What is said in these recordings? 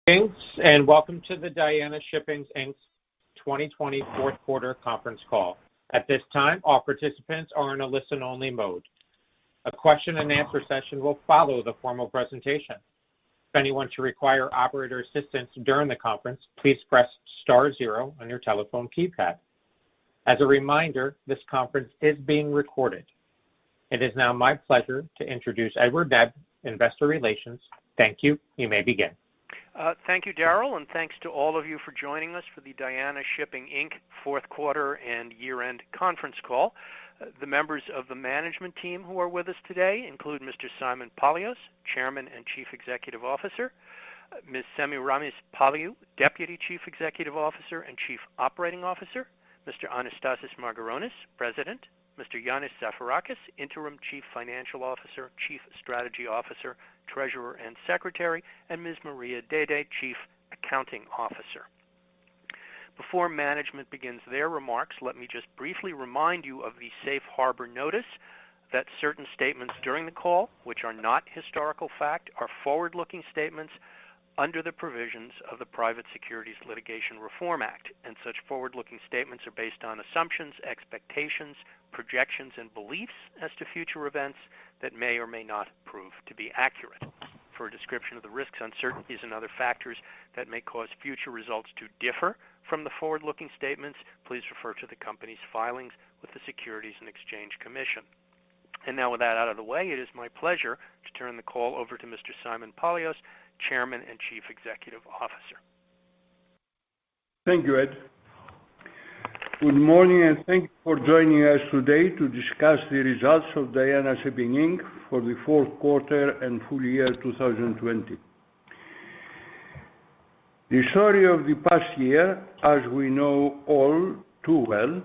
Thanks, and welcome to the Diana Shipping Inc.'s 2020 fourth quarter conference call. At this time, all participants are in a listen-only mode. A question and answer session will follow the formal presentation. If anyone should require operator assistance during the conference, please press star 0 on your telephone keypad. As a reminder, this conference is being recorded. It is now my pleasure to introduce Edward Nebb, Investor Relations. Thank you. You may begin. Thank you, Daryl, and thanks to all of you for joining us for the Diana Shipping Inc. fourth quarter and year-end conference call. The members of the management team who are with us today include Mr. Simon Palios, Chairman and Chief Executive Officer, Ms. Semiramis Paliou, Deputy Chief Executive Officer and Chief Operating Officer, Mr. Anastasis Margaronis, President, Mr. Yanis Zafirakis, Interim Chief Financial Officer, Chief Strategy Officer, Treasurer and Secretary, and Ms. Maria Dede, Chief Accounting Officer. Before management begins their remarks, let me just briefly remind you of the safe harbor notice that certain statements during the call, which are not historical fact, are forward-looking statements under the provisions of the Private Securities Litigation Reform Act, and such forward-looking statements are based on assumptions, expectations, projections, and beliefs as to future events that may or may not prove to be accurate. For a description of the risks, uncertainties, and other factors that may cause future results to differ from the forward-looking statements, please refer to the company's filings with the Securities and Exchange Commission. And now with that out of the way, it is my pleasure to turn the call over to Mr. Simon Palios, Chairman and Chief Executive Officer. Thank you, Ed. Good morning, and thank you for joining us today to discuss the results of Diana Shipping Inc. for the fourth quarter and full year 2020. The story of the past year, as we know all too well,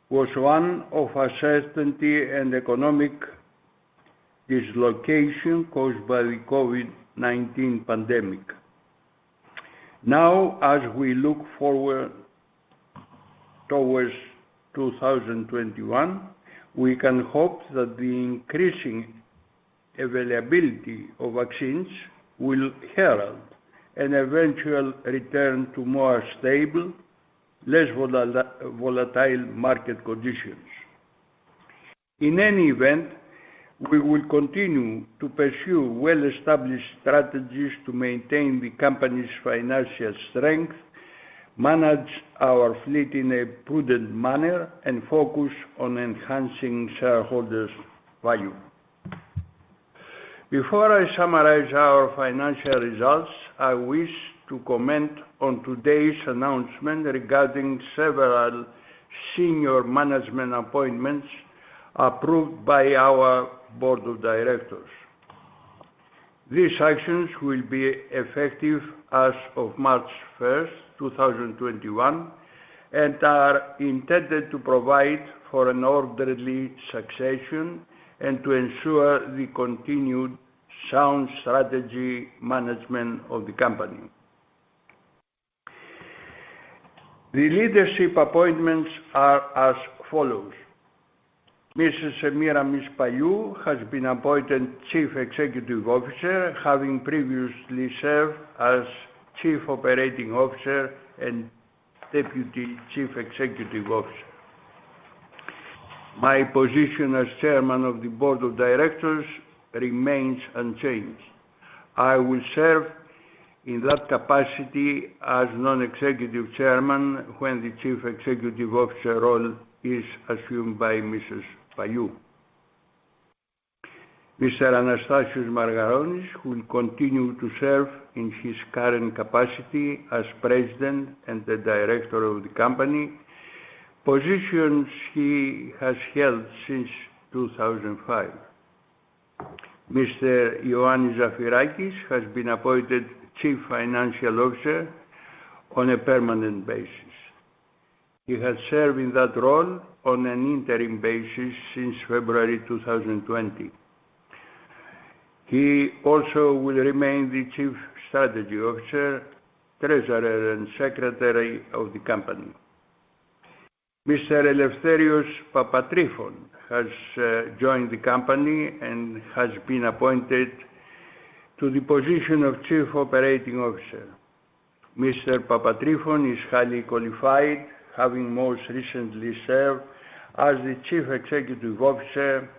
was one of uncertainty and economic dislocation caused by the COVID-19 pandemic. Now, as we look forward towards 2021, we can hope that the increasing availability of vaccines will herald an eventual return to more stable, less volatile market conditions. In any event, we will continue to pursue well-established strategies to maintain the company's financial strength, manage our fleet in a prudent manner, and focus on enhancing shareholders' value. Before I summarize our financial results, I wish to comment on today's announcement regarding several senior management appointments approved by our Board of Directors. These actions will be effective as of March 1st, 2021, and are intended to provide for an orderly succession and to ensure the continued sound strategy management of the company. The leadership appointments are as follows. Mrs. Semiramis Paliou has been appointed Chief Executive Officer, having previously served as Chief Operating Officer and Deputy Chief Executive Officer. My position as Chairman of the Board of Directors remains unchanged. I will serve in that capacity as non-executive chairman when the Chief Executive Officer role is assumed by Mrs. Paliou. Mr. Anastasis Margaronis will continue to serve in his current capacity as President and the Director of the company, positions he has held since 2005. Mr. Yanis Zafirakis has been appointed Chief Financial Officer on a permanent basis. He has served in that role on an interim basis since February 2020. He also will remain the Chief Strategy Officer, Treasurer and Secretary of the company. Mr. Eleftherios Papatrifon has joined the company and has been appointed to the position of Chief Operating Officer. Mr. Papatrifon is highly qualified, having most recently served as the Chief Executive Officer,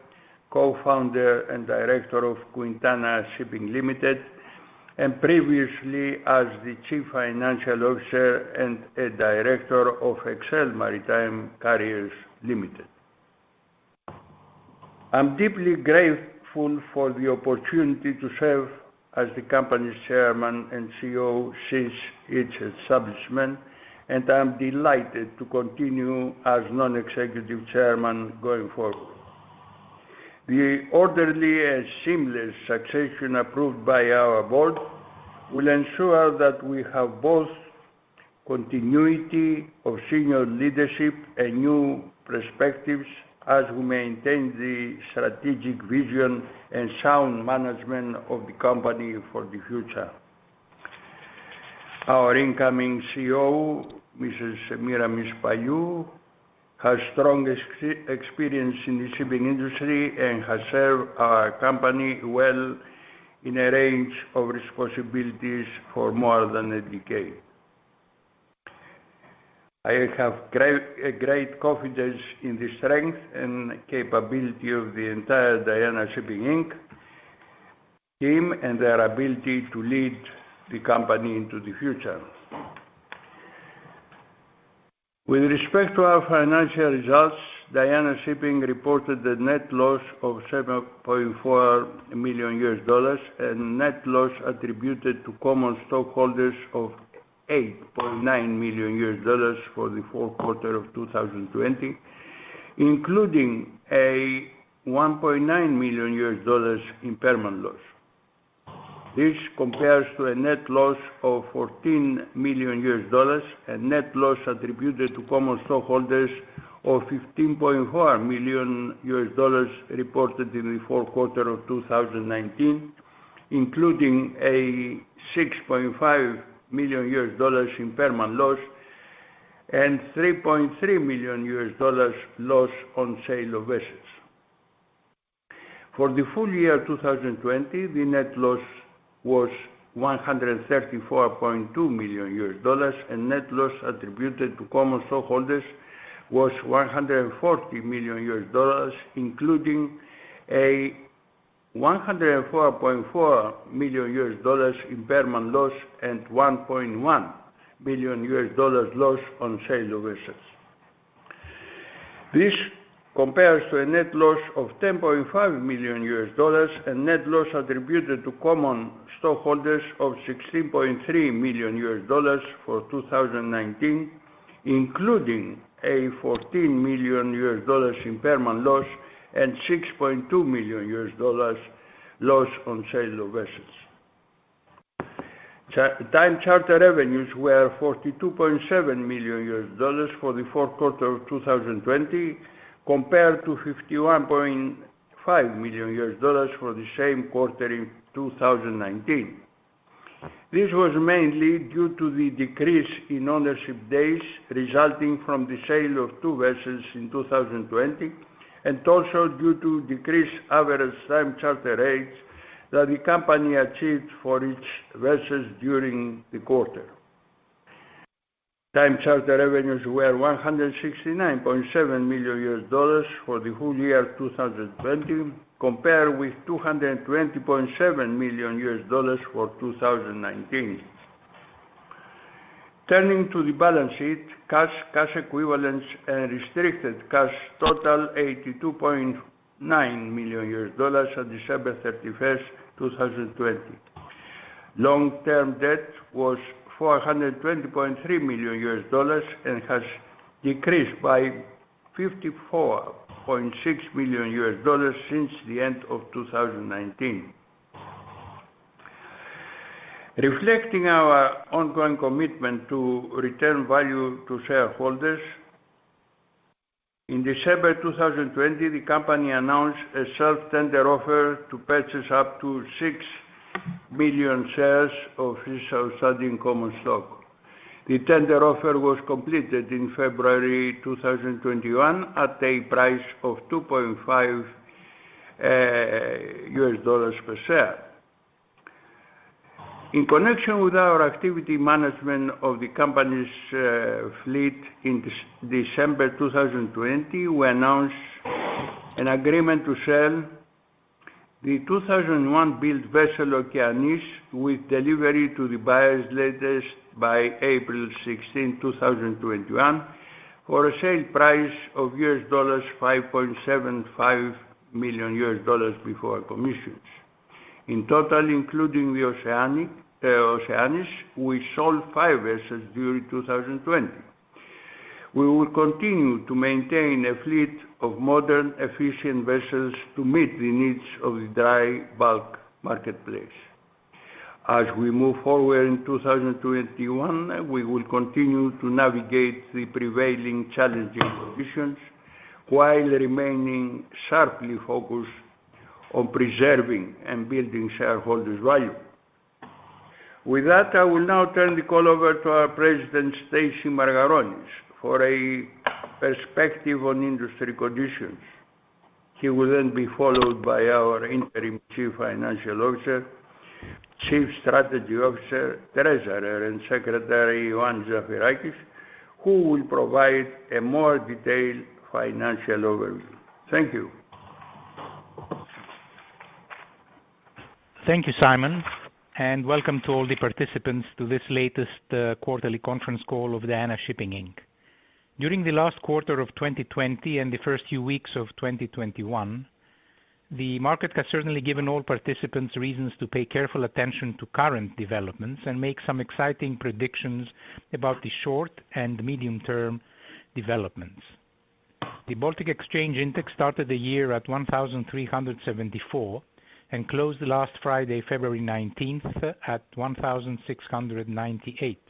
co-founder and director of Quintana Shipping Limited, and previously as the Chief Financial Officer and a director of Excel Maritime Carriers Limited. I'm deeply grateful for the opportunity to serve as the company's chairman and CEO since its establishment, and I'm delighted to continue as non-executive chairman going forward. The orderly and seamless succession approved by our board will ensure that we have both continuity of senior leadership and new perspectives as we maintain the strategic vision and sound management of the company for the future. Our incoming CEO, Mrs. Semiramis Paliou, has strong experience in the shipping industry and has served our company well in a range of responsibilities for more than a decade. I have great confidence in the strength and capability of the entire Diana Shipping Inc. team and their ability to lead the company into the future. With respect to our financial results, Diana Shipping reported a net loss of $7.4 million and net loss attributed to common stockholders of $8.9 million for the fourth quarter of 2020, including a $1.9 million impairment loss. This compares to a net loss of $14 million and net loss attributed to common stockholders of $15.4 million reported in the fourth quarter of 2019, including a $6.5 million impairment loss and $3.3 million loss on sale of vessels. For the full year 2020, the net loss was $134.2 million and net loss attributed to common stockholders was $140 million, including a $104.4 million impairment loss and $1.1 million loss on sale of vessels. This compares to a net loss of $10.5 million and net loss attributed to common stockholders of $16.3 million for 2019, including a $14 million impairment loss and $6.2 million loss on sale of vessels. Time charter revenues were $42.7 million for the fourth quarter of 2020, compared to $51.5 million for the same quarter in 2019. This was mainly due to the decrease in ownership days resulting from the sale of 2 vessels in 2020, and also due to decreased average time charter rates that the company achieved for its vessels during the quarter. Time charter revenues were $169.7 million for the whole year 2020, compared with $220.7 million for 2019. Turning to the balance sheet, cash equivalents, and restricted cash total $82.9 million at December 31st, 2020. Long-term debt was $420.3 million and has decreased by $54.6 million since the end of 2019. Reflecting our ongoing commitment to return value to shareholders, in December 2020, the company announced a self-tender offer to purchase up to 6 million shares of its outstanding common stock. The tender offer was completed in February 2021 at a price of $2.5 per share. In connection with our activity management of the company's fleet in December 2020, we announced an agreement to sell the 2001-built vessel Okeanis with delivery to the buyers latest by April 16, 2021, for a sale price of $5.75 million before commissions. In total, including the Oceanis, we sold 5 vessels during 2020. We will continue to maintain a fleet of modern, efficient vessels to meet the needs of the dry bulk marketplace. As we move forward in 2021, we will continue to navigate the prevailing challenging conditions while remaining sharply focused on preserving and building shareholders' value. With that, I will now turn the call over to our President, Stacy Margaronis, for a perspective on industry conditions. He will then be followed by our Interim Chief Financial Officer, Chief Strategy Officer, Treasurer, and Secretary Ioannis Zafirakis, who will provide a more detailed financial overview. Thank you. Thank you, Simon, and welcome to all the participants to this latest quarterly conference call of Diana Shipping Inc. During the last quarter of 2020 and the first few weeks of 2021, the market has certainly given all participants reasons to pay careful attention to current developments and make some exciting predictions about the short and medium-term developments. The Baltic Exchange Index started the year at 1,374 and closed last Friday, February 19th, at 1,698.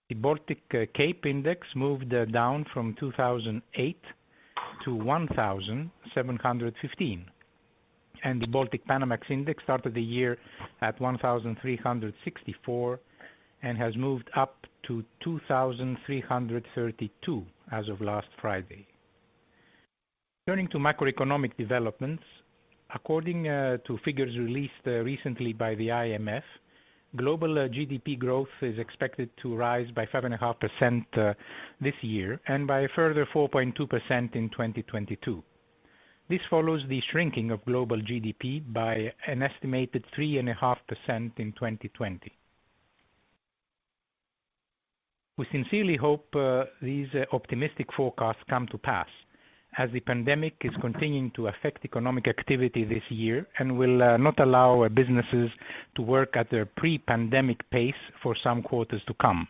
The Baltic Cape Index moved down from 2008 to 1,715. And the Baltic Panamax Index started the year at 1,364 and has moved up to 2,332 as of last Friday. Turning to macroeconomic developments, according to figures released recently by the IMF, global GDP growth is expected to rise by 5.5% this year and by a further 4.2% in 2022. This follows the shrinking of global GDP by an estimated 3.5% in 2020. We sincerely hope these optimistic forecasts come to pass, as the pandemic is continuing to affect economic activity this year and will not allow businesses to work at their pre-pandemic pace for some quarters to come.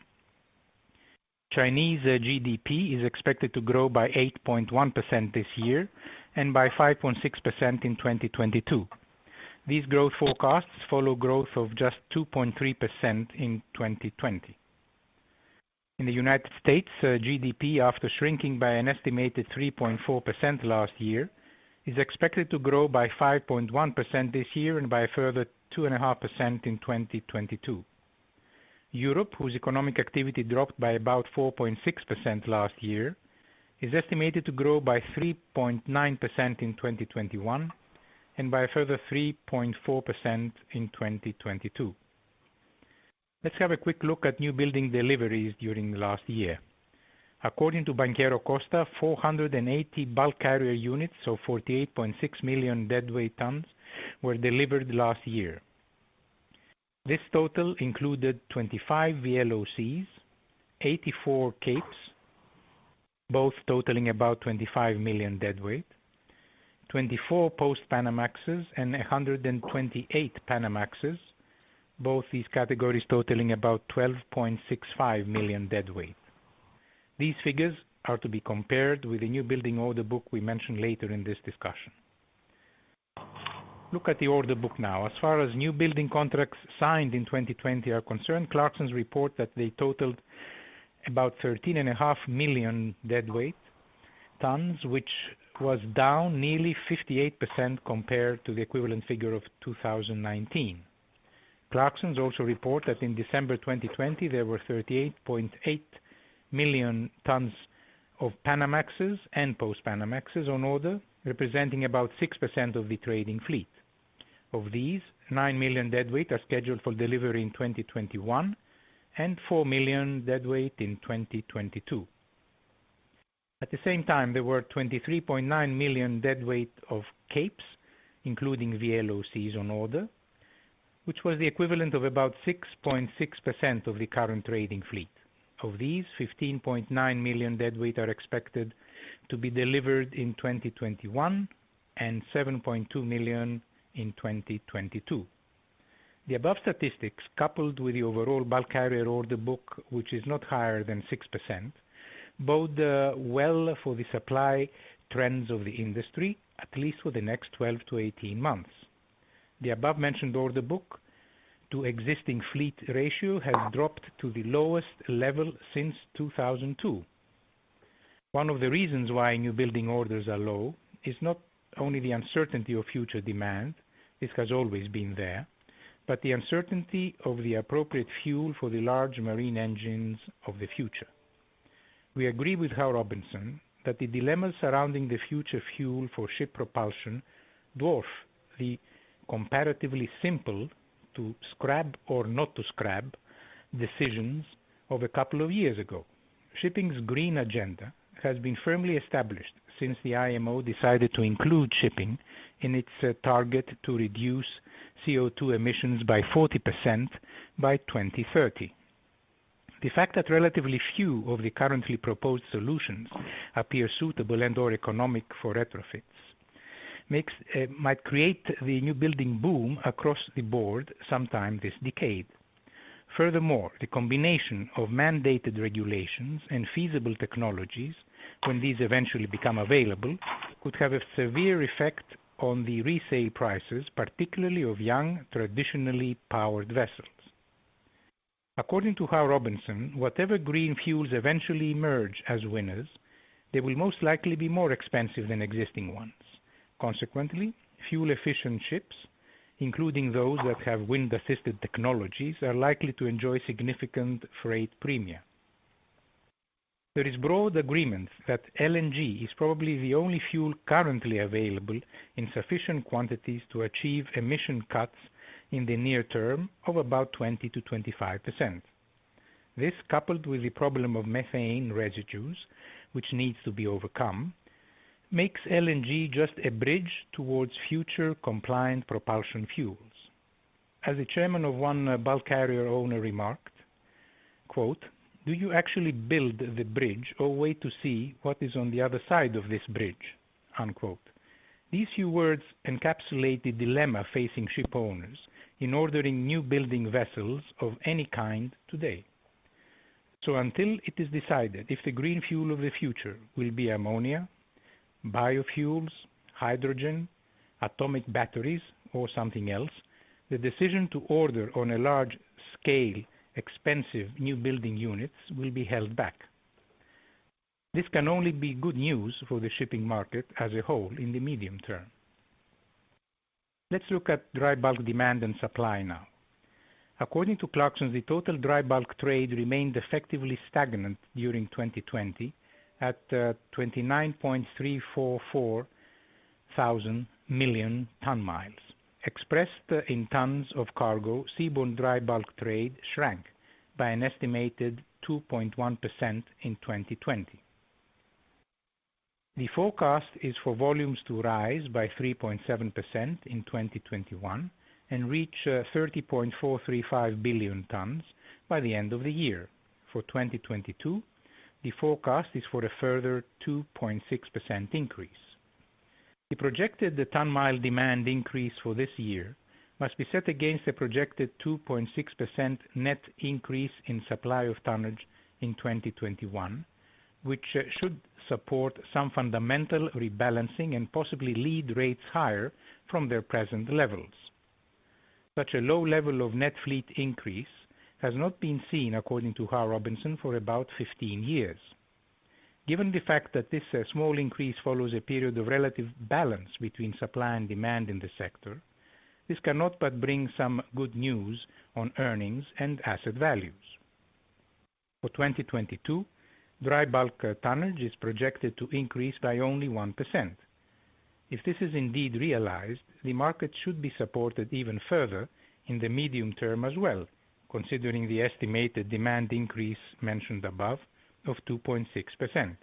Chinese GDP is expected to grow by 8.1% this year and by 5.6% in 2022. These growth forecasts follow growth of just 2.3% in 2020. In the United States, GDP, after shrinking by an estimated 3.4% last year, is expected to grow by 5.1% this year and by a further 2.5% in 2022. Europe, whose economic activity dropped by about 4.6% last year, is estimated to grow by 3.9% in 2021 and by a further 3.4% in 2022. Let's have a quick look at new building deliveries during the last year. According to Banchero Costa, 480 bulk carrier units of 48.6 million deadweight tons were delivered last year. This total included 25 VLOCs, 84 Capes, both totaling about 25 million deadweight, 24 Post-Panamaxes and 128 Panamaxes, both these categories totaling about 12.65 million deadweight. These figures are to be compared with the new building order book we mentioned later in this discussion. Look at the order book now. As far as new building contracts signed in 2020 are concerned, Clarksons report that they totaled about 13.5 million deadweight tons, which was down nearly 58% compared to the equivalent figure of 2019. Clarksons also report that in December 2020 there were 38.8 million tons of Panamaxes and Post-Panamaxes on order, representing about 6% of the trading fleet. Of these, 9 million deadweight are scheduled for delivery in 2021 and 4 million deadweight in 2022. At the same time, there were 23.9 million deadweight of Capes, including VLOCs on order, which was the equivalent of about 6.6% of the current trading fleet. Of these, 15.9 million deadweight are expected to be delivered in 2021 and 7.2 million in 2022. The above statistics, coupled with the overall bulk carrier order book, which is not higher than 6%, bode well for the supply trends of the industry, at least for the next 12 to 18 months. The above-mentioned order book to existing fleet ratio has dropped to the lowest level since 2002. One of the reasons why new building orders are low is not only the uncertainty of future demand, this has always been there, but the uncertainty of the appropriate fuel for the large marine engines of the future. We agree with Howe Robinson that the dilemmas surrounding the future fuel for ship propulsion dwarf the comparatively simple to scrap or not to scrap decisions of a couple of years ago. Shipping's green agenda has been firmly established since the IMO decided to include shipping in its target to reduce CO2 emissions by 40% by 2030. The fact that relatively few of the currently proposed solutions appear suitable and or economic for retrofits might create the new building boom across the board sometime this decade. Furthermore, the combination of mandated regulations and feasible technologies, when these eventually become available, could have a severe effect on the resale prices, particularly of young, traditionally powered vessels. According to Howe Robinson, whatever green fuels eventually emerge as winners, they will most likely be more expensive than existing ones. Consequently, fuel-efficient ships, including those that have wind-assisted technologies, are likely to enjoy significant freight premia. There is broad agreement that LNG is probably the only fuel currently available in sufficient quantities to achieve emission cuts in the near term of about 20 to 25%. This, coupled with the problem of methane residues, which needs to be overcome, makes LNG just a bridge towards future compliant propulsion fuels. As the chairman of one bulk carrier owner remarked, quote, "Do you actually build the bridge or wait to see what is on the other side of this bridge?" Unquote. These few words encapsulate the dilemma facing ship owners in ordering new building vessels of any kind today. So until it is decided if the green fuel of the future will be ammonia, biofuels, hydrogen, atomic batteries, or something else, the decision to order on a large scale expensive new building units will be held back. This can only be good news for the shipping market as a whole in the medium term. Let's look at dry bulk demand and supply now. According to Clarksons, the total dry bulk trade remained effectively stagnant during 2020 at 29.344 thousand million ton miles. Expressed in tons of cargo, seaborne dry bulk trade shrank by an estimated 2.1% in 2020. The forecast is for volumes to rise by 3.7% in 2021 and reach 30.435 billion tons by the end of the year. For 2022, the forecast is for a further 2.6% increase. The projected ton-mile demand increase for this year must be set against a projected 2.6% net increase in supply of tonnage in 2021, which should support some fundamental rebalancing and possibly lead rates higher from their present levels. Such a low level of net fleet increase has not been seen, according to Howe Robinson, for about 15 years. Given the fact that this small increase follows a period of relative balance between supply and demand in the sector, this cannot but bring some good news on earnings and asset values. For 2022, dry bulk tonnage is projected to increase by only 1%. If this is indeed realized, the market should be supported even further in the medium term as well, considering the estimated demand increase mentioned above of 2.6%.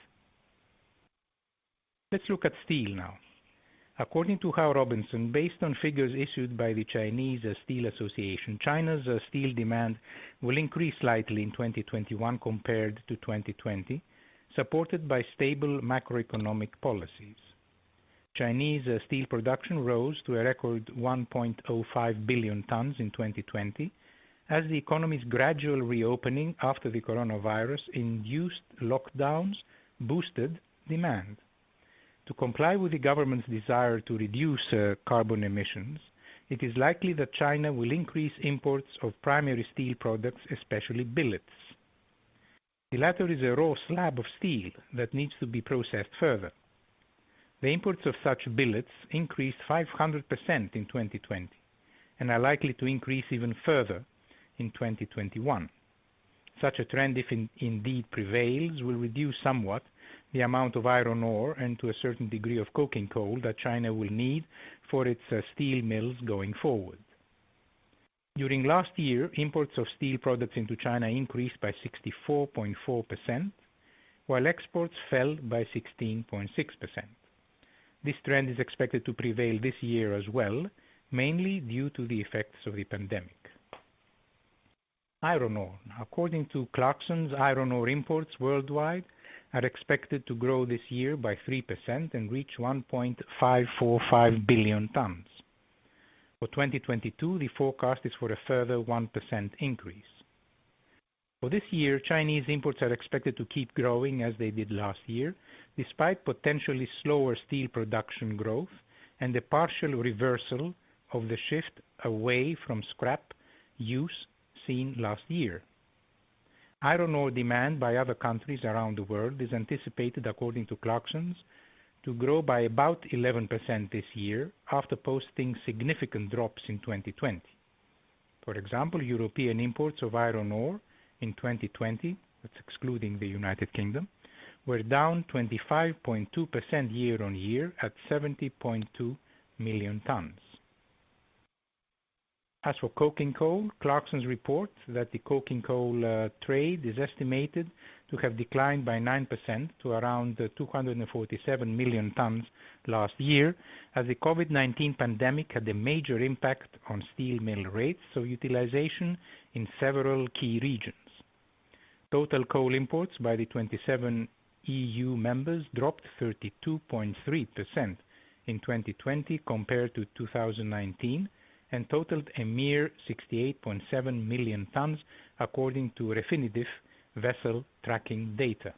Let's look at steel now. According to Howe Robinson, based on figures issued by the Chinese Steel Association, China's steel demand will increase slightly in 2021 compared to 2020, supported by stable macroeconomic policies. Chinese steel production rose to a record 1.05 billion tons in 2020, as the economy's gradual reopening after the coronavirus-induced lockdowns boosted demand. To comply with the government's desire to reduce carbon emissions, it is likely that China will increase imports of primary steel products, especially billets. The latter is a raw slab of steel that needs to be processed further. The imports of such billets increased 500% in 2020 and are likely to increase even further in 2021. Such a trend, if indeed prevails, will reduce somewhat the amount of iron ore and to a certain degree of coking coal that China will need for its steel mills going forward. During last year, imports of steel products into China increased by 64.4%, while exports fell by 16.6%. This trend is expected to prevail this year as well, mainly due to the effects of the pandemic. Iron ore. According to Clarksons, iron ore imports worldwide are expected to grow this year by 3% and reach 1.545 billion tons. For 2022, the forecast is for a further 1% increase. For this year, Chinese imports are expected to keep growing as they did last year, despite potentially slower steel production growth and the partial reversal of the shift away from scrap use seen last year. Iron ore demand by other countries around the world is anticipated, according to Clarksons, to grow by about 11% this year after posting significant drops in 2020. For example, European imports of iron ore in 2020, that's excluding the United Kingdom, were down 25.2% year on year at 70.2 million tons. As for coking coal, Clarksons reports that the coking coal trade is estimated to have declined by 9% to around 247 million tons last year, as the COVID-19 pandemic had a major impact on steel mill rates of utilization in several key regions. Total coal imports by the 27 EU members dropped 32.3% in 2020 compared to 2019 and totaled a mere 68.7 million tons, according to Refinitiv vessel tracking data.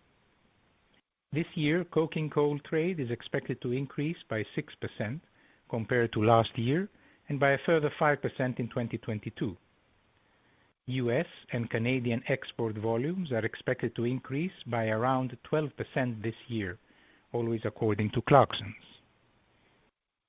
This year, coking coal trade is expected to increase by 6% compared to last year and by a further 5% in 2022. US and Canadian export volumes are expected to increase by around 12% this year, always according to Clarksons.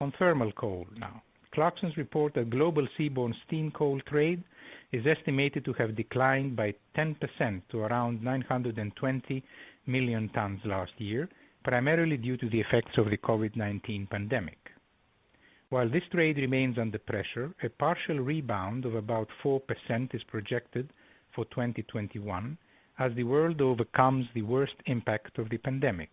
On thermal coal now. Clarksons report that global seaborne steam coal trade is estimated to have declined by 10% to around 920 million tons last year, primarily due to the effects of the COVID-19 pandemic. While this trade remains under pressure, a partial rebound of about 4% is projected for 2021 as the world overcomes the worst impact of the pandemic.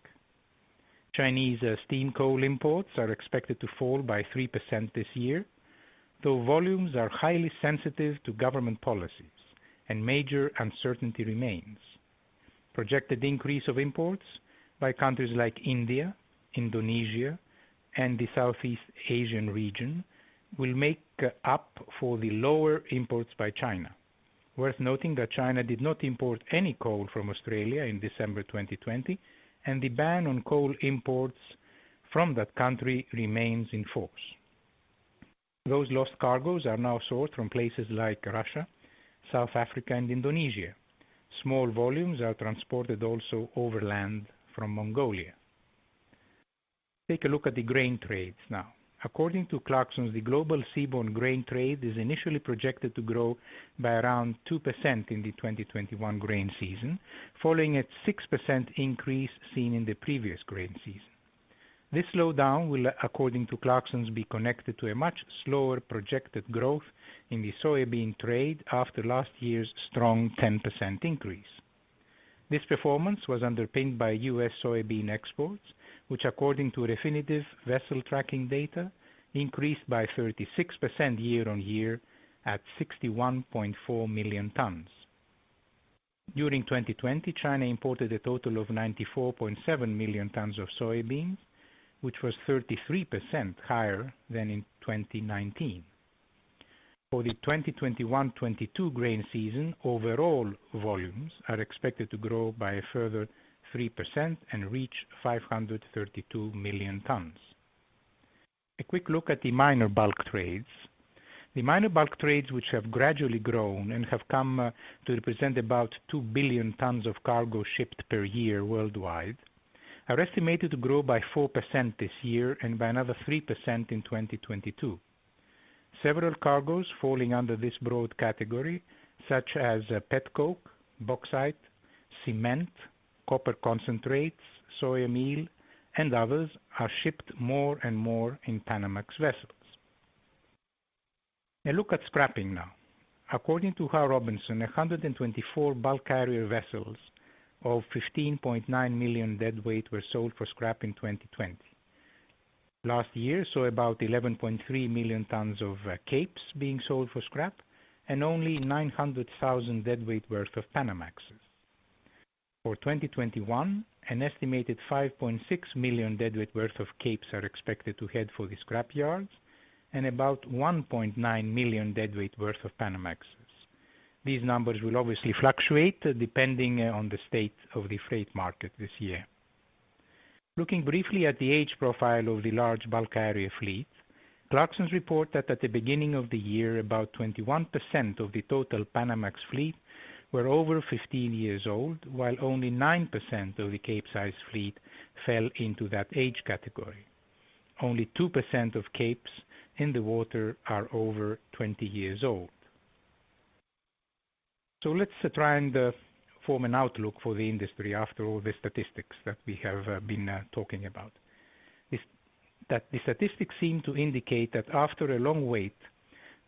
Chinese steam coal imports are expected to fall by 3% this year, though volumes are highly sensitive to government policies and major uncertainty remains. Projected increase of imports by countries like India, Indonesia, and the Southeast Asian region will make up for the lower imports by China. Worth noting that China did not import any coal from Australia in December 2020, and the ban on coal imports from that country remains in force. Those lost cargoes are now sourced from places like Russia, South Africa, and Indonesia. Small volumes are transported also overland from Mongolia. Take a look at the grain trades now. According to Clarksons, the global seaborne grain trade is initially projected to grow by around 2% in the 2021 grain season, following a 6% increase seen in the previous grain season. This slowdown will, according to Clarksons, be connected to a much slower projected growth in the soybean trade after last year's strong 10% increase. This performance was underpinned by U.S. soybean exports, which, according to Refinitiv vessel tracking data, increased by 36% year-on-year at 61.4 million tons. During 2020, China imported a total of 94.7 million tons of soybeans, which was 33% higher than in 2019. For the 2021-22 grain season, overall volumes are expected to grow by a further 3% and reach 532 million tons. A quick look at the minor bulk trades. The minor bulk trades, which have gradually grown and have come to represent about 2 billion tons of cargo shipped per year worldwide, are estimated to grow by 4% this year and by another 3% in 2022. Several cargoes falling under this broad category, such as petcoke, bauxite, cement, copper concentrates, soya meal, and others, are shipped more and more in Panamax vessels. A look at scrapping now. According to Howe Robinson, 124 bulk carrier vessels of 15.9 million deadweight were sold for scrap in 2020. Last year saw about 11.3 million tons of capes being sold for scrap and only 900,000 deadweight worth of Panamaxes. For 2021, an estimated 5.6 million deadweight worth of capes are expected to head for the scrap yards and about 1.9 million deadweight worth of Panamaxes. These numbers will obviously fluctuate depending on the state of the freight market this year. Looking briefly at the age profile of the large bulk carrier fleet, Clarksons report that at the beginning of the year, about 21% of the total Panamax fleet were over 15 years old, while only 9% of the Capesize fleet fell into that age category. Only 2% of Capes in the water are over 20 years old. So let's try and form an outlook for the industry after all the statistics that we have been talking about. The statistics seem to indicate that after a long wait,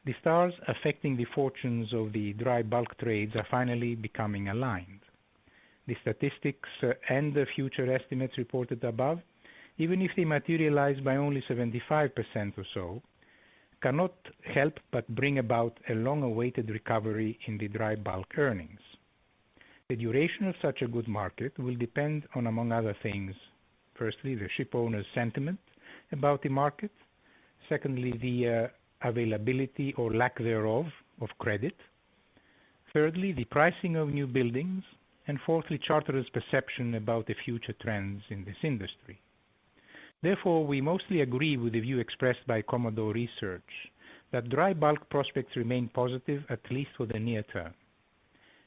the stars affecting the fortunes of the dry bulk trades are finally becoming aligned. The statistics and the future estimates reported above, even if they materialize by only 75% or so, cannot help but bring about a long-awaited recovery in the dry bulk earnings. The duration of such a good market will depend on, among other things, firstly, the ship owner's sentiment about the market, secondly, the availability or lack thereof of credit, thirdly, the pricing of new buildings, and fourthly, charterers' perception about the future trends in this industry. Therefore, we mostly agree with the view expressed by Commodore Research that dry bulk prospects remain positive, at least for the near term.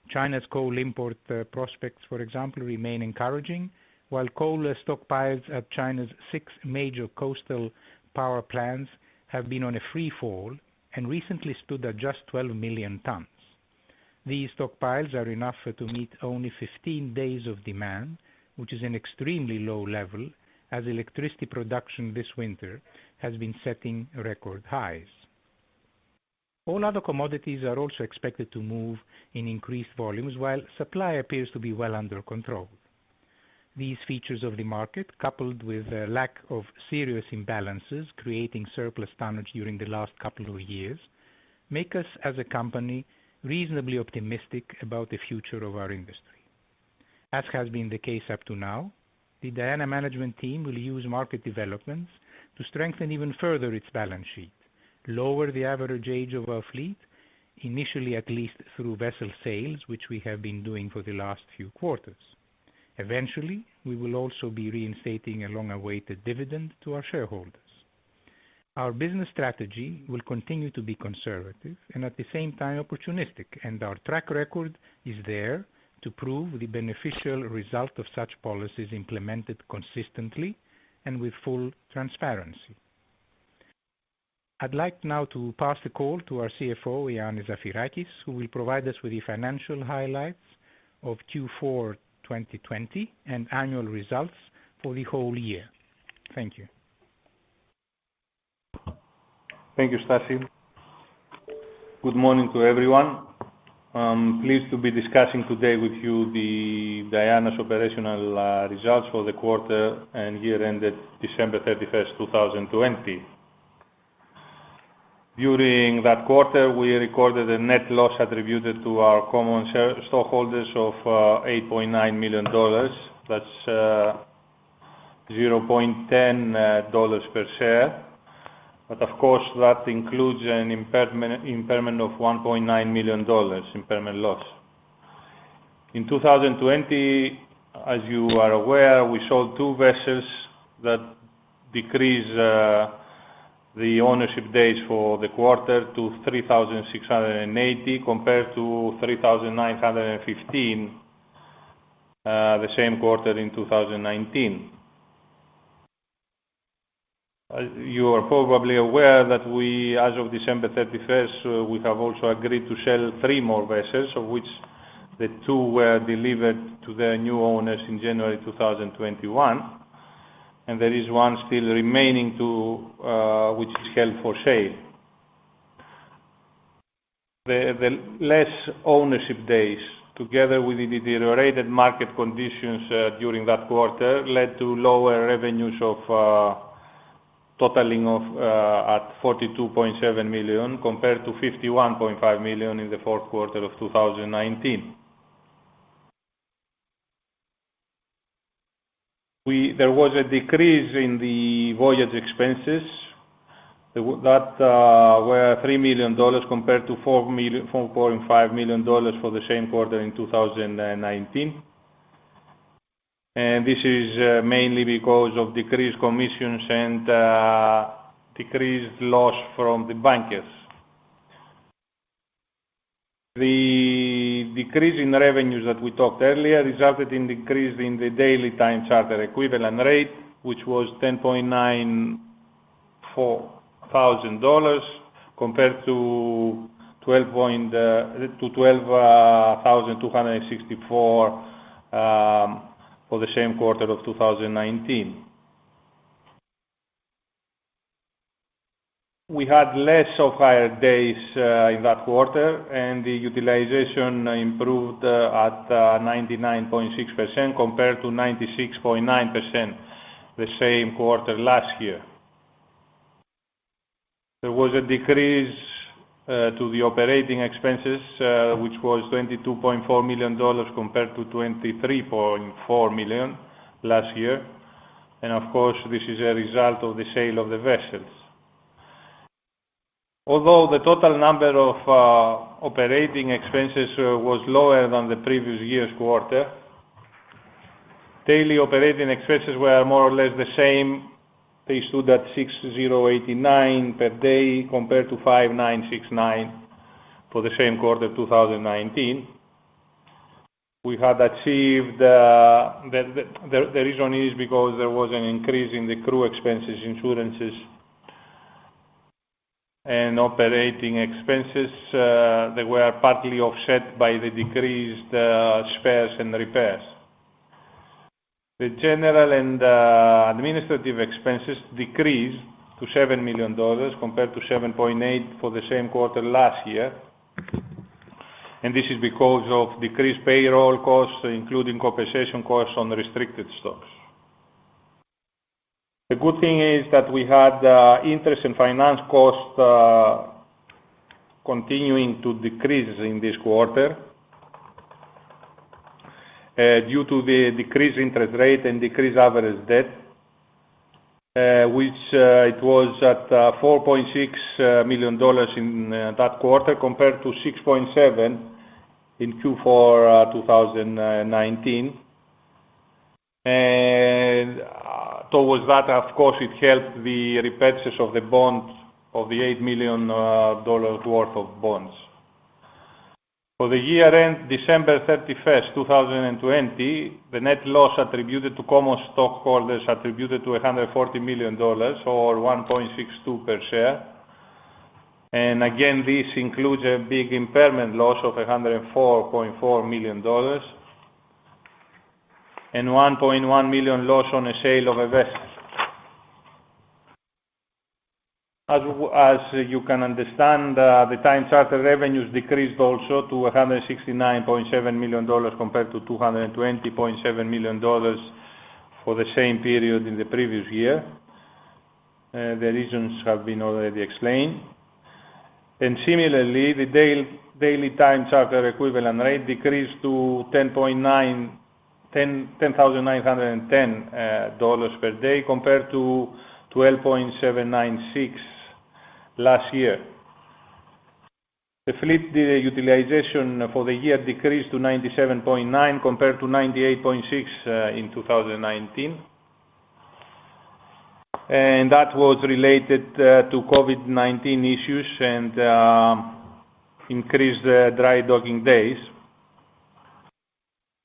China's coal import prospects, for example, remain encouraging, while coal stockpiles at China's 6 major coastal power plants have been on a free fall and recently stood at just 12 million tons. These stockpiles are enough to meet only 15 days of demand, which is an extremely low level, as electricity production this winter has been setting record highs. All other commodities are also expected to move in increased volumes, while supply appears to be well under control. These features of the market, coupled with a lack of serious imbalances creating surplus tonnage during the last couple of years, make us as a company reasonably optimistic about the future of our industry. As has been the case up to now, the Diana management team will use market developments to strengthen even further its balance sheet, lower the average age of our fleet, initially at least through vessel sales, which we have been doing for the last few quarters. Eventually, we will also be reinstating a long-awaited dividend to our shareholders. Our business strategy will continue to be conservative and at the same time opportunistic, and our track record is there to prove the beneficial result of such policies implemented consistently and with full transparency. I'd like now to pass the call to our CFO, Ioannis Zafirakis, who will provide us with the financial highlights of Q4 2020 and annual results for the whole year. Thank you. Thank you, Stasi. Good morning to everyone. I'm pleased to be discussing today with you the Diana's operational results for the quarter and year ended December 31st, 2020. During that quarter, we recorded a net loss attributed to our common stockholders of $8.9 million. That's $0.10 per share. But of course, that includes an impairment of $1.9 million impairment loss. In 2020, as you are aware, we sold 2 vessels that decreased the ownership days for the quarter to 3,680 compared to 3,915 the same quarter in 2019. You are probably aware that we, as of December 31st, we have also agreed to sell 3 more vessels, of which the 2 were delivered to their new owners in January 2021, and there is 1 still remaining which is held for sale. The less ownership days, together with the deteriorated market conditions during that quarter, led to lower revenues of totaling of at $42.7 million compared to $51.5 million in the fourth quarter of 2019. There was a decrease in the voyage expenses that were $3 million compared to $4.5 million for the same quarter in 2019. And this is mainly because of decreased commissions and decreased loss from the bunkers. The decrease in revenues that we talked earlier resulted in decrease in the daily time charter equivalent rate, which was $10,904 compared to $12,264 for the same quarter of 2019. We had less of hire days in that quarter, and the utilization improved at 99.6% compared to 96.9% the same quarter last year. There was a decrease to the operating expenses, which was $22.4 million compared to $23.4 million last year. And of course, this is a result of the sale of the vessels. Although the total number of operating expenses was lower than the previous year's quarter, daily operating expenses were more or less the same. They stood at $6,089 per day compared to $5,969 for the same quarter 2019. We had achieved, the reason is because there was an increase in the crew expenses, insurances, and operating expenses. They were partly offset by the decreased spares and repairs. The general and administrative expenses decreased to $7 million compared to $7.8 million for the same quarter last year. And this is because of decreased payroll costs, including compensation costs on restricted stocks. The good thing is that we had interest and finance costs continuing to decrease in this quarter due to the decreased interest rate and decreased average debt, which it was at $4.6 million in that quarter compared to $6.7 million in Q4 2019. And towards that, of course, it helped the repurchase of the bond of the $8 million worth of bonds. For the year end, December 31st, 2020, the net loss attributed to common stockholders attributed to $140 million or 1.62 per share. And again, this includes a big impairment loss of $104.4 million and $1.1 million loss on a sale of a vessel. As you can understand, the time charter revenues decreased also to $169.7 million compared to $220.7 million for the same period in the previous year. The reasons have been already explained. And similarly, the daily time charter equivalent rate decreased to $10,910 per day compared to 12.796 last year. The fleet utilization for the year decreased to 97.9 compared to 98.6 in 2019. And that was related to COVID-19 issues and increased dry docking days.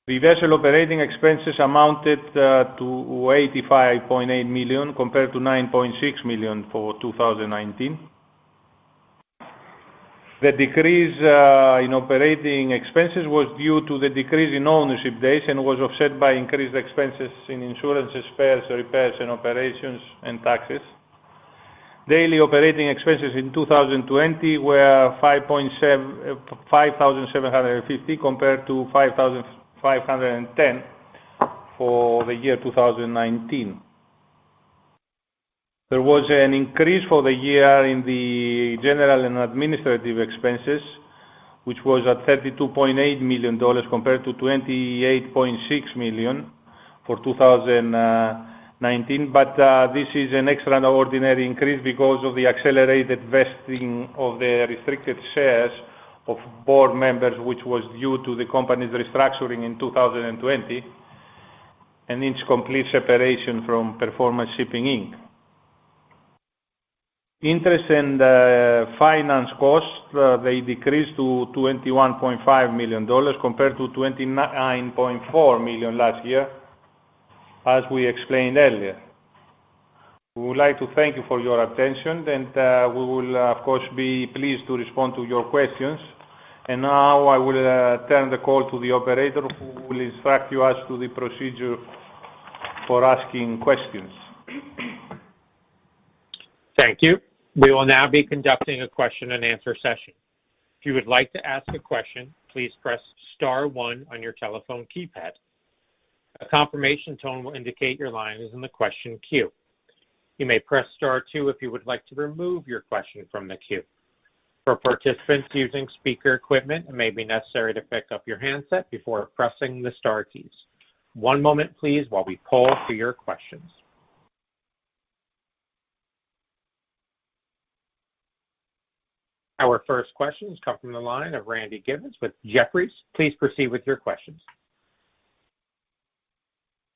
The vessel operating expenses amounted to $85.8 million compared to $9.6 million for 2019. The decrease in operating expenses was due to the decrease in ownership days and was offset by increased expenses in insurances, spares, repairs, and operations and taxes. Daily operating expenses in 2020 were $5,750 compared to $5,510 for the year 2019. There was an increase for the year in the general and administrative expenses, which was at $32.8 million compared to $28.6 million for 2019. But this is an extraordinary increase because of the accelerated vesting of the restricted shares of board members, which was due to the company's restructuring in 2020 and its complete separation from Performance Shipping Inc. Interest and finance costs, they decreased to $21.5 million compared to $29.4 million last year, as we explained earlier. We would like to thank you for your attention, and we will, of course, be pleased to respond to your questions. And now I will turn the call to the operator, who will instruct you as to the procedure for asking questions. Thank you. We will now be conducting a question and answer session. If you would like to ask a question, please press star 1 on your telephone keypad. A confirmation tone will indicate your line is in the question queue. You may press star 2 if you would like to remove your question from the queue. For participants using speaker equipment, it may be necessary to pick up your handset before pressing the star keys. One moment, please, while we poll for your questions. Our first questions come from the line of Randy Giveans with Jefferies. Please proceed with your questions.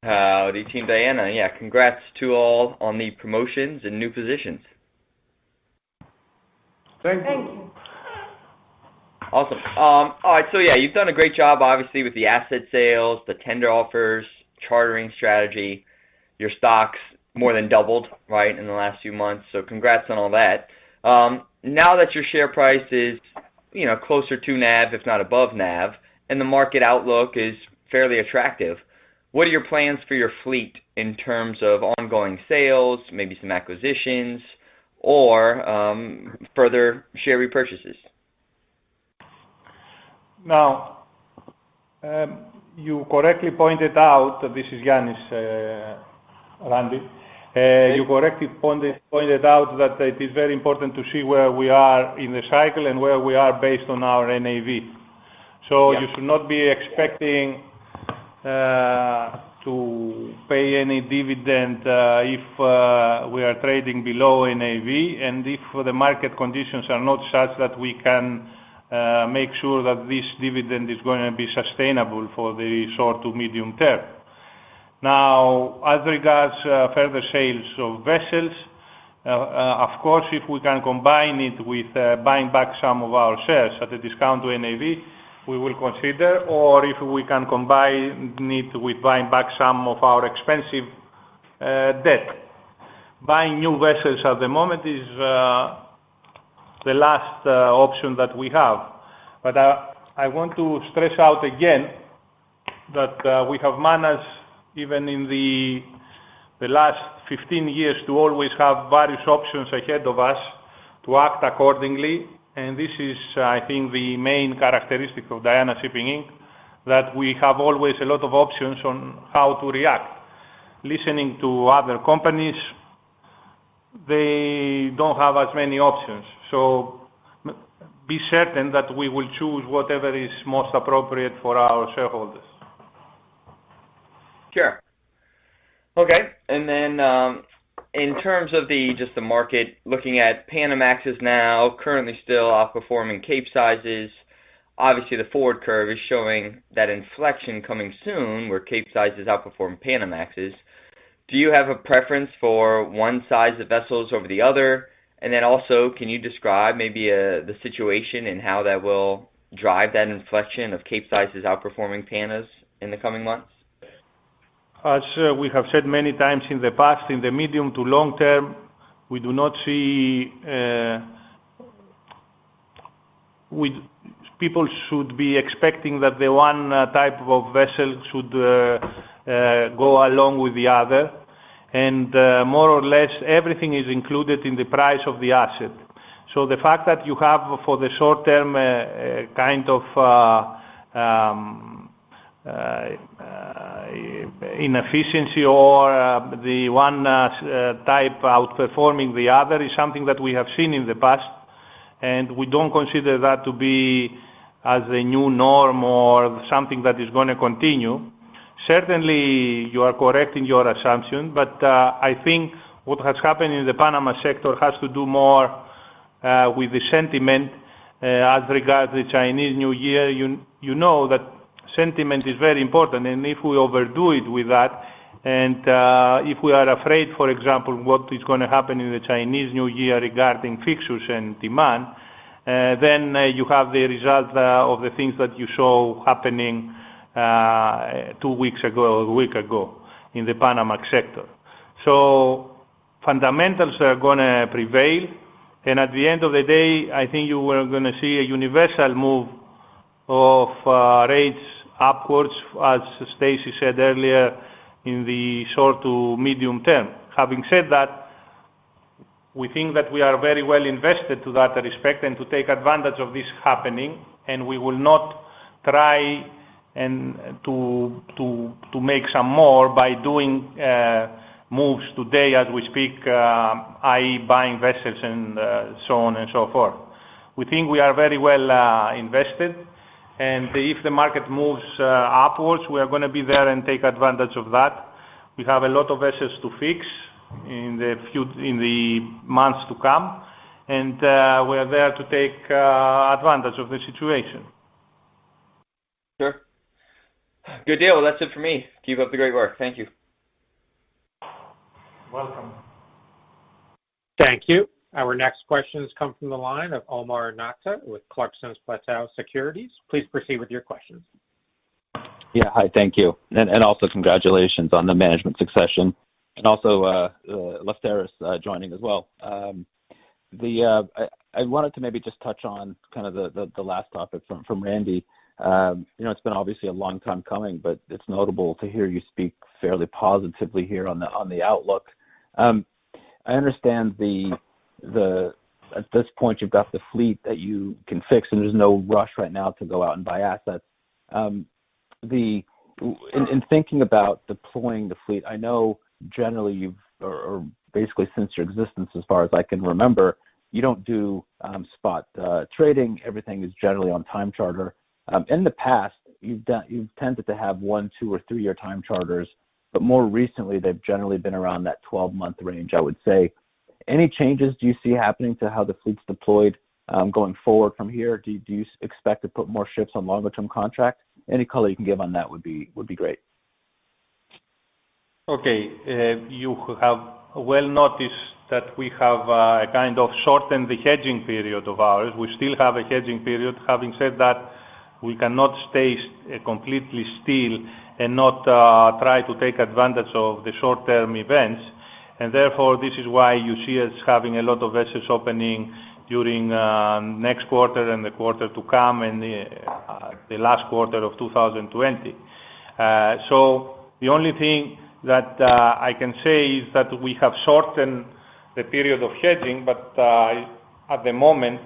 Howdy, Team Diana. Yeah, congrats to all on the promotions and new positions. Thank you. Awesome. All right, so yeah, you've done a great job, obviously, with the asset sales, the tender offers, chartering strategy. Your stock's more than doubled, right, in the last few months, so congrats on all that. Now that your share price is, closer to NAV, if not above NAV, and the market outlook is fairly attractive, what are your plans for your fleet in terms of ongoing sales, maybe some acquisitions, or further share repurchases? Now, you correctly pointed out, this is Yannis, Randy, you correctly pointed out that it is very important to see where we are in the cycle and where we are based on our NAV. So you should not be expecting to pay any dividend if we are trading below NAV, and if the market conditions are not such that we can make sure that this dividend is going to be sustainable for the short to medium term. Now, as regards further sales of vessels, of course, if we can combine it with buying back some of our shares at a discount to NAV, we will consider, or if we can combine it with buying back some of our expensive debt. Buying new vessels at the moment is the last option that we have. But I want to stress out again that we have managed, even in the last 15 years, to always have various options ahead of us to act accordingly. And this is, I think, the main characteristic of Diana Shipping Inc., that we have always a lot of options on how to react. Listening to other companies, they don't have as many options. So be certain that we will choose whatever is most appropriate for our shareholders. Sure. Okay. And then in terms of the market, looking at Panamaxes now, currently still outperforming Capesizes. Obviously, the forward curve is showing that inflection coming soon, where Capesizes outperform Panamaxes. Do you have a preference for one size of vessels over the other? And then also, can you describe maybe the situation and how that will drive that inflection of Capesizes outperforming Panas in the coming months? As we have said many times in the past, in the medium to long term, we do not see people should be expecting that the one type of vessel should go along with the other. And more or less everything is included in the price of the asset. So the fact that you have for the short term kind of inefficiency or the one type outperforming the other is something that we have seen in the past, and we don't consider that to be as a new norm or something that is going to continue. Certainly you are correct in your assumption, but I think what has happened in the Panama sector has to do more with the sentiment as regards the Chinese New Year. You know that sentiment is very important, and if we overdo it with that, and if we are afraid, for example, what is going to happen in the Chinese New Year regarding fixtures and demand, then you have the result of the things that you saw happening 2 weeks ago, a week ago, in the Panamax sector. So fundamentals are going to prevail, and at the end of the day, I think you are going to see a universal move of rates upwards, as Stacy said earlier, in the short to medium term. Having said that, we think that we are very well invested to that respect and to take advantage of this happening, and we will not try and to make some more by doing moves today as we speak, i.e. buying vessels and so on and so forth. We think we are very well invested, and if the market moves upwards, we are going to be there and take advantage of that. We have a lot of vessels to fix in the months to come, and we are there to take advantage of the situation. Sure. Good deal. Well, that's it for me. Keep up the great work. Thank you. Welcome. Thank you. Our next questions come from the line of Omar Nokta with Clarksons Platou Securities. Please proceed with your questions. Yeah, hi, thank you. And also congratulations on the management succession, and also Lefteris joining as well. I wanted to maybe just touch on kind of the last topic from Randy. It's been obviously a long time coming, but it's notable to hear you speak fairly positively here on the outlook. I understand at this point you've got the fleet that you can fix, and there's no rush right now to go out and buy assets. In thinking about deploying the fleet, I know generally or basically since your existence, as far as I can remember, you don't do spot trading. Everything is generally on time charter. In the past, you've tended to have 1, 2, or 3 year time charters, but more recently they've generally been around that 12-month range, I would say. Any changes do you see happening to how the fleet's deployed going forward from here? Do you expect to put more ships on longer-term contracts? Any color you can give on that would be great. Okay, you have well noticed that we have kind of shortened the hedging period of ours. We still have a hedging period. Having said that, we cannot stay completely still and not try to take advantage of the short-term events. And therefore, this is why you see us having a lot of vessels opening during next quarter and the quarter to come and the last quarter of 2020. So the only thing that I can say is that we have shortened the period of hedging, but at the moment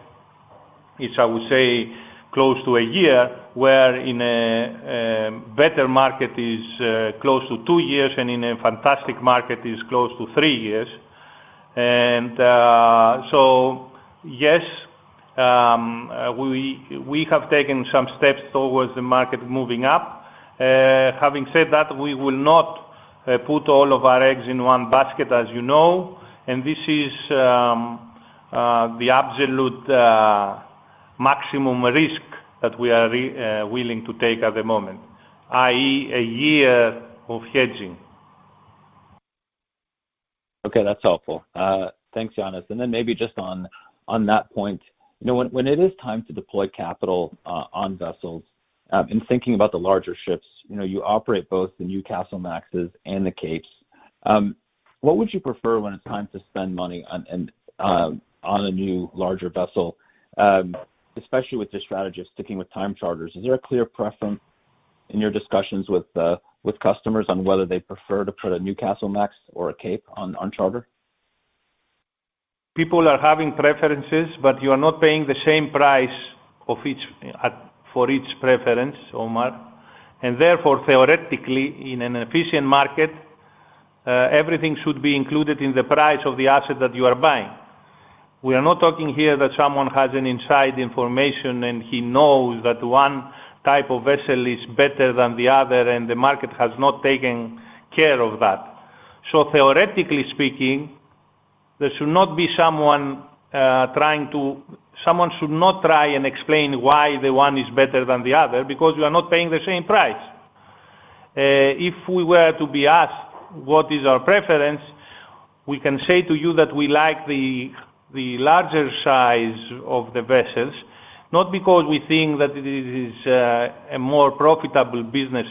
is, I would say, close to a year, where in a better market is close to 2 years, and in a fantastic market is close to 3 years. And so yes, we have taken some steps towards the market moving up. Having said that, we will not put all of our eggs in one basket, as you know, and this is the absolute maximum risk that we are willing to take at the moment, i.e. a year of hedging. Okay, that's helpful. Thanks, Yannis. And then maybe just on that point, you know, when it is time to deploy capital on vessels, in thinking about the larger ships, you know, you operate both the Newcastlemaxes and the Capes. What would you prefer when it's time to spend money on a new larger vessel, especially with your strategy of sticking with time charters? Is there a clear preference in your discussions with customers on whether they prefer to put a Newcastlemax or a Cape on charter? People are having preferences, but you are not paying the same price of for each preference, Omar. And therefore, theoretically, in an efficient market, everything should be included in the price of the asset that you are buying. We are not talking here that someone has an inside information and he knows that one type of vessel is better than the other, and the market has not taken care of that. So theoretically speaking, there should not be someone someone should not try and explain why the one is better than the other, because you are not paying the same price. If we were to be asked what is our preference, we can say to you that we like the larger size of the vessels, not because we think that it is a more profitable business,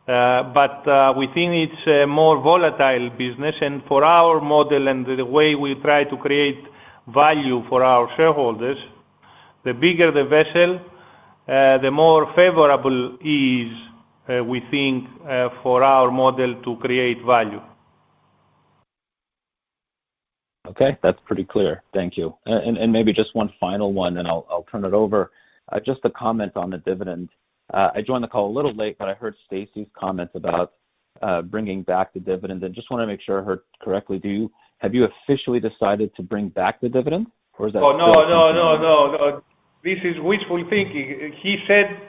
but we think it's a more volatile business, and for our model and the way we try to create value for our shareholders, the bigger the vessel, the more favorable is, we think, for our model to create value. Okay, that's pretty clear. Thank you. And maybe just one final one, and I'll turn it over. Just a comment on the dividend. I joined the call a little late, but I heard Stacy's comments about bringing back the dividend, and just want to make sure I heard correctly. Have you officially decided to bring back the dividend, or is that? Oh, no. This is wishful thinking. He said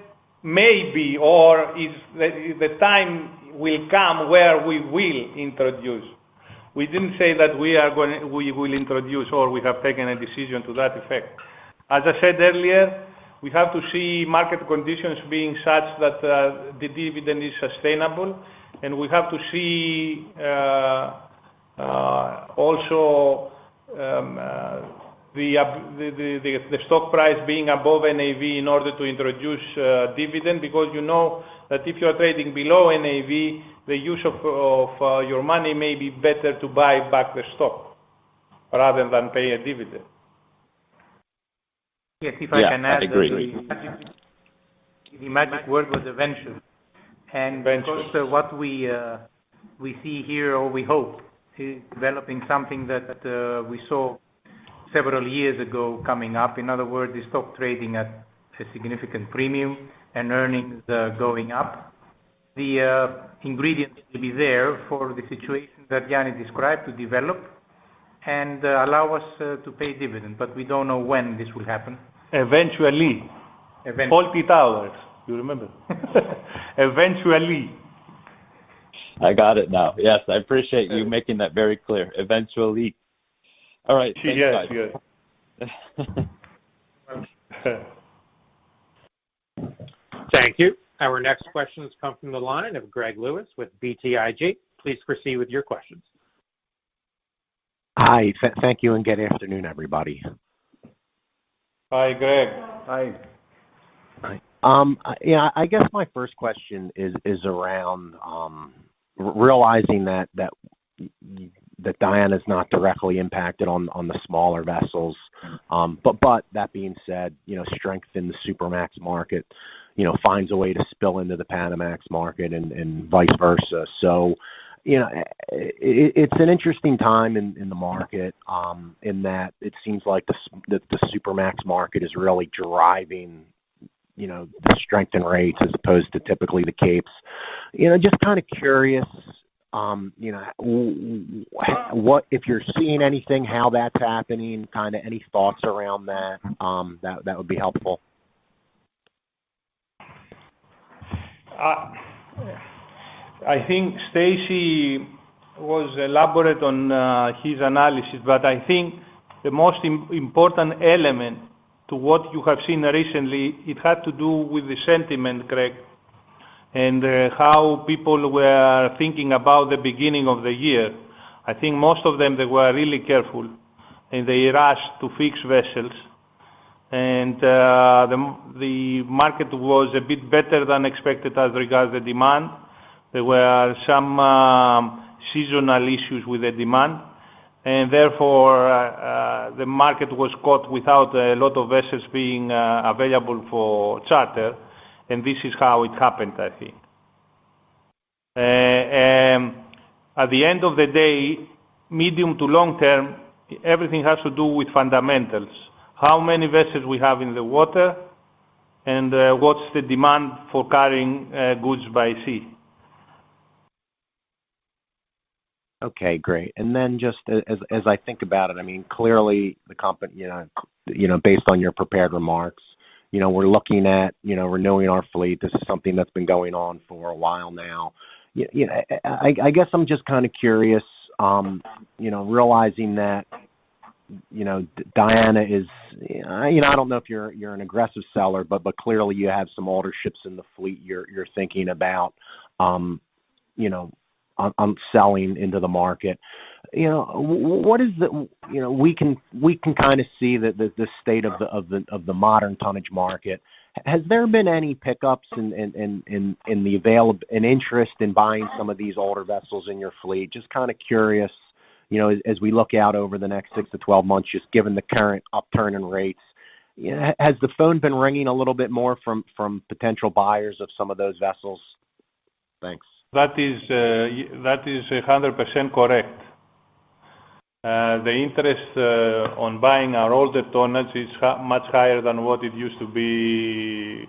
maybe, or the time will come where we will introduce. We didn't say that we will introduce, or we have taken a decision to that effect. As I said earlier, we have to see market conditions being such that the dividend is sustainable, and we have to see also the stock price being above NAV in order to introduce dividend, because you know that if you are trading below NAV, the use of your money may be better to buy back the stock rather than pay a dividend. Yes, if I can add, I agree. The magic word was eventually. And because what we see here, or we hope, is developing something that we saw several years ago coming up. In other words, the stock trading at a significant premium and earnings going up. The ingredients will be there for the situation that Yannis described to develop and allow us to pay dividend, but we don't know when this will happen. Eventually. Hold it hours, you remember? Eventually. I got it now. Yes, I appreciate you making that very clear. Eventually. All right. Thanks, yes. Thank you. Our next questions come from the line of Greg Lewis with BTIG. Please proceed with your questions. Hi. Thank you, and good afternoon, everybody. Hi, Greg. Hi. Yeah, I guess my first question is around realizing that Diana is not directly impacted on the smaller vessels, but that being said, you know, strength in the Supramax market, you know, finds a way to spill into the Panamax market and vice versa. So, it's an interesting time in the market, in that it seems like the Supermax market is really driving, the strength in rates as opposed to typically the Capes. Just kind of curious, what if you're seeing anything, how that's happening, kind of any thoughts around that, that would be helpful. I think Stacy was elaborate on his analysis, but I think the most important element to what you have seen recently, it had to do with the sentiment, Craig, and how people were thinking about the beginning of the year. I think most of them, they were really careful, and they rushed to fix vessels. And the market was a bit better than expected as regards the demand. There were some seasonal issues with the demand, and therefore the market was caught without a lot of vessels being available for charter, and this is how it happened, I think. At the end of the day, medium to long term, everything has to do with fundamentals. How many vessels we have in the water, and what's the demand for carrying goods by sea. Okay, great. And then just as I think about it, I mean, clearly the company, based on your prepared remarks, we're looking at, renewing our fleet. This is something that's been going on for a while now. I guess I'm just kind of curious, realizing that, Diana is, I don't know if you're an aggressive seller, but clearly you have some older ships in the fleet you're thinking about, on selling into the market. What is the, we can kind of see that the state of the modern tonnage market. Has there been any pickups in the in interest in buying some of these older vessels in your fleet? Just kind of curious, as we look out over the next 6 to 12 months, just given the current upturn in rates, has the phone been ringing a little bit more from potential buyers of some of those vessels? Thanks. That is 100% correct. The interest on buying our older tonnage is much higher than what it used to be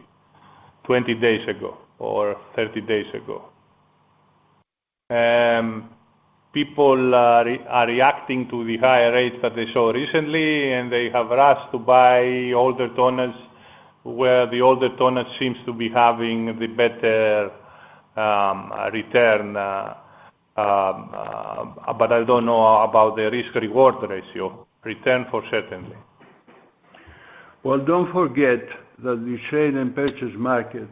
20 days ago or 30 days ago. People are reacting to the higher rates that they saw recently, and they have rushed to buy older tonnage, where the older tonnage seems to be having the better return. But I don't know about the risk-reward ratio. Return for certainly. Well, don't forget that the sale and purchase market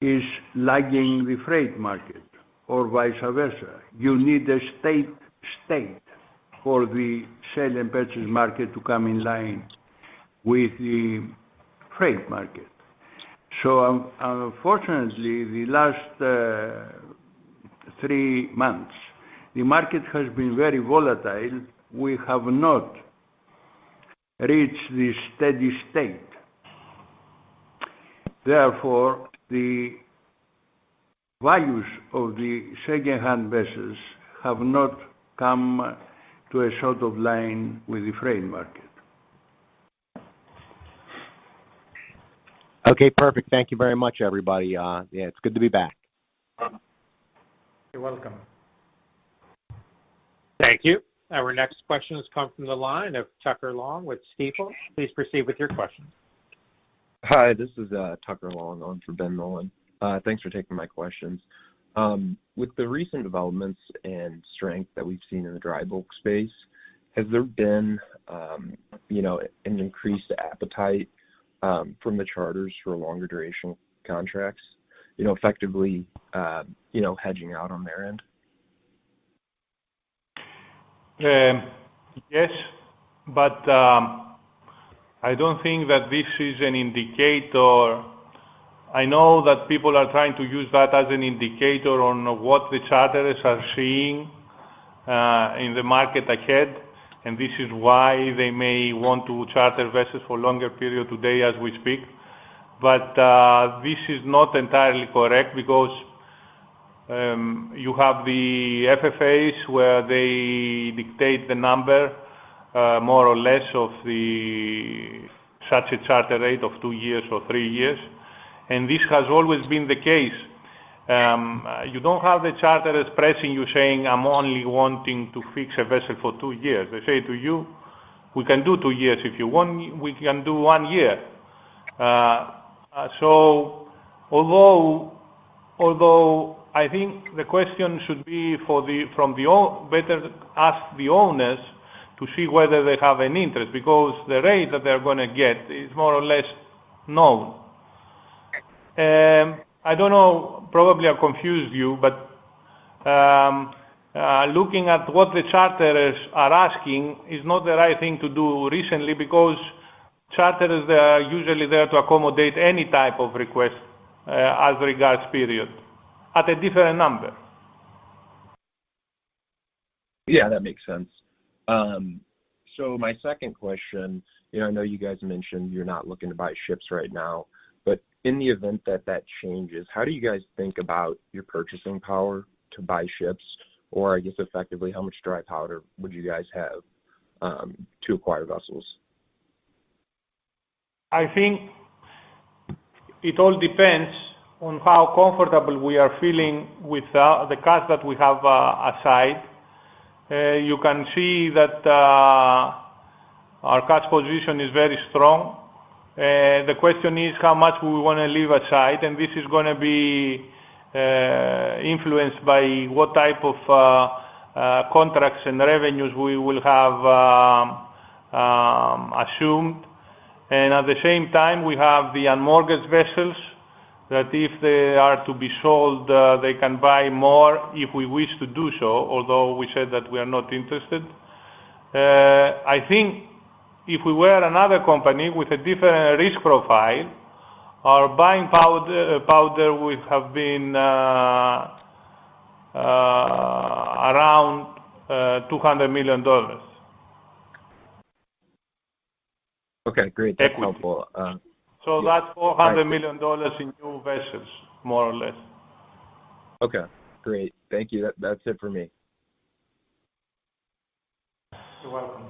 is lagging the freight market, or vice versa. You need a state for the sale and purchase market to come in line with the freight market. So unfortunately, the last 3 months, the market has been very volatile. We have not reached the steady state. Therefore, the values of the second-hand vessels have not come to a sort of line with the freight market. Okay, perfect. Thank you very much, everybody. It's good to be back. You're welcome. Thank you. Our next question has come from the line of Tucker Long with Stifel. Please proceed with your question. Hi, this is Tucker Long on for Ben Nolan. Thanks for taking my questions. With the recent developments and strength that we've seen in the dry bulk space, has there been, an increased appetite from the charters for longer duration contracts, effectively, hedging out on their end? Yes, but I don't think that this is an indicator. I know that people are trying to use that as an indicator on what the charterers are seeing in the market ahead, and this is why they may want to charter vessels for longer period today as we speak. But this is not entirely correct, because You have the FFAs where they dictate the number, more or less, of such a charter rate of 2 years or 3 years. And this has always been the case. You don't have the charterers pressing you saying, I'm only wanting to fix a vessel for 2 years. They say to you, we can do 2 years if you want, we can do 1 year. So although I think the question should be better ask the owners to see whether they have an interest, because the rate that they're going to get is more or less known. I don't know, probably I confused you, but looking at what the charterers are asking is not the right thing to do recently, because charterers, they are usually there to accommodate any type of request as regards period at a different number. Yeah, that makes sense. So my second question, I know you guys mentioned you're not looking to buy ships right now, but in the event that changes, how do you guys think about your purchasing power to buy ships? Or I guess effectively, how much dry powder would you guys have to acquire vessels? I think it all depends on how comfortable we are feeling with the cash that we have aside. You can see that our cash position is very strong. The question is how much we want to leave aside, and this is going to be influenced by what type of contracts and revenues we will have assumed. And at the same time, we have the unmortgaged vessels that if they are to be sold, they can buy more if we wish to do so, although we said that we are not interested. I think if we were another company with a different risk profile, our buying powder would have been around $200 million. Okay, great. That's helpful. So that's $400 million in new vessels, more or less. Okay, great. Thank you. That's it for me. You're welcome.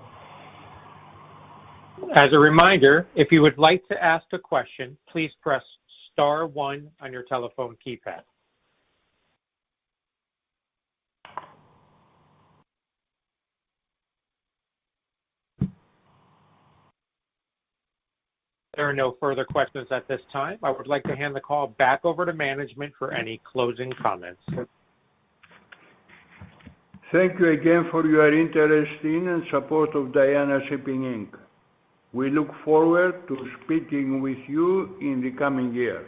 As a reminder, if you would like to ask a question, please press star 1 on your telephone keypad. There are no further questions at this time. I would like to hand the call back over to management for any closing comments. Thank you again for your interest in and support of Diana Shipping Inc. We look forward to speaking with you in the coming year.